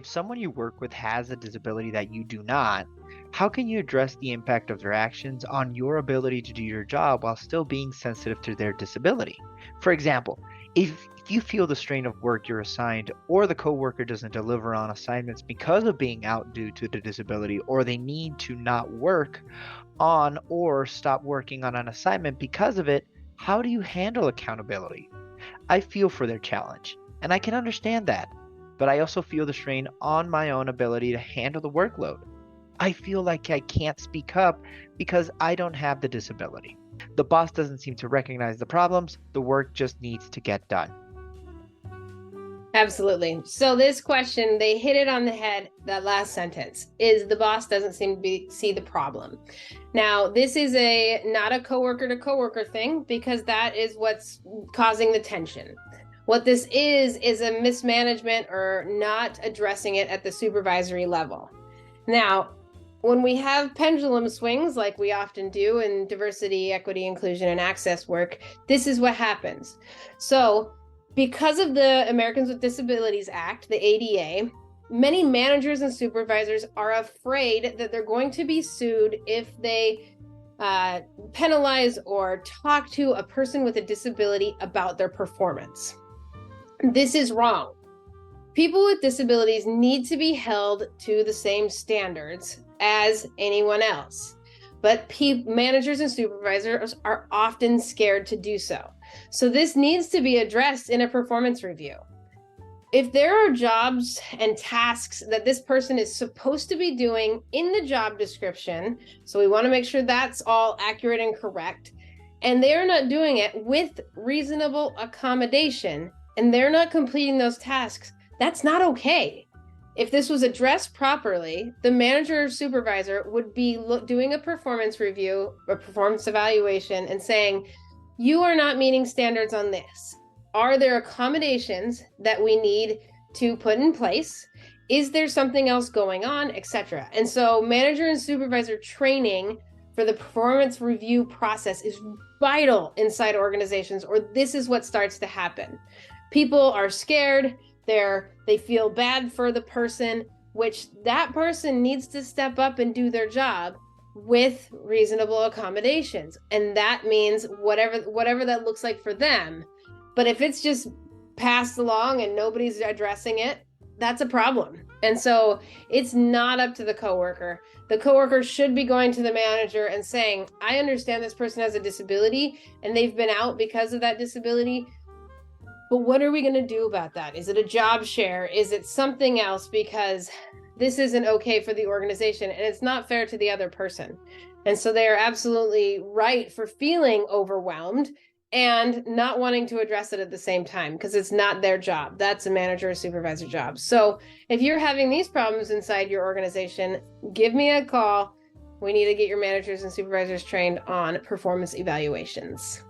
if someone you work with has a disability that you do not, how can you address the impact of their actions on your ability to do your job while still being sensitive to their disability? For example, if you feel the strain of work you're assigned, or the coworker doesn't deliver on assignments because of being out due to the disability, or they need to not work on or stop working on an assignment because of it, how do you handle accountability? I feel for their challenge, and I can understand that, but I also feel the strain on my own ability to handle the workload. I feel like I can't speak up because I don't have the disability. The boss doesn't seem to recognize the problems, the work just needs to get done. Absolutely. So this question, they hit it on the head, that last sentence, is the boss doesn't seem to see the problem. Now, this is not a coworker to coworker thing, because that is what's causing the tension. What this is a mismanagement or not addressing it at the supervisory level. Now, when we have pendulum swings, like we often do in diversity, equity, inclusion, and access work, this is what happens. So because of the Americans with Disabilities Act, the ADA, many managers and supervisors are afraid that they're going to be sued if they penalize or talk to a person with a disability about their performance. This is wrong. People with disabilities need to be held to the same standards as anyone else, but managers and supervisors are often scared to do so. So this needs to be addressed in a performance review. If there are jobs and tasks that this person is supposed to be doing in the job description, so we want to make sure that's all accurate and correct, and they're not doing it with reasonable accommodation, and they're not completing those tasks, that's not okay. If this was addressed properly, the manager or supervisor would be doing a performance review, a performance evaluation, and saying, you are not meeting standards on this. Are there accommodations that we need to put in place? Is there something else going on, etc.? And so manager and supervisor training for the performance review process is vital inside organizations, or this is what starts to happen. People are scared. They feel bad for the person, which that person needs to step up and do their job with reasonable accommodations. And that means whatever that looks like for them. But if it's just passed along and nobody's addressing it, that's a problem. And so it's not up to the coworker. The coworker should be going to the manager and saying, I understand this person has a disability and they've been out because of that disability. But what are we going to do about that? Is it a job share? Is it something else? Because this isn't okay for the organization and it's not fair to the other person. And so they are absolutely right for feeling overwhelmed and not wanting to address it at the same time, because it's not their job. That's a manager or supervisor job. So if you're having these problems inside your organization, give me a call. We need to get your managers and supervisors trained on performance evaluations.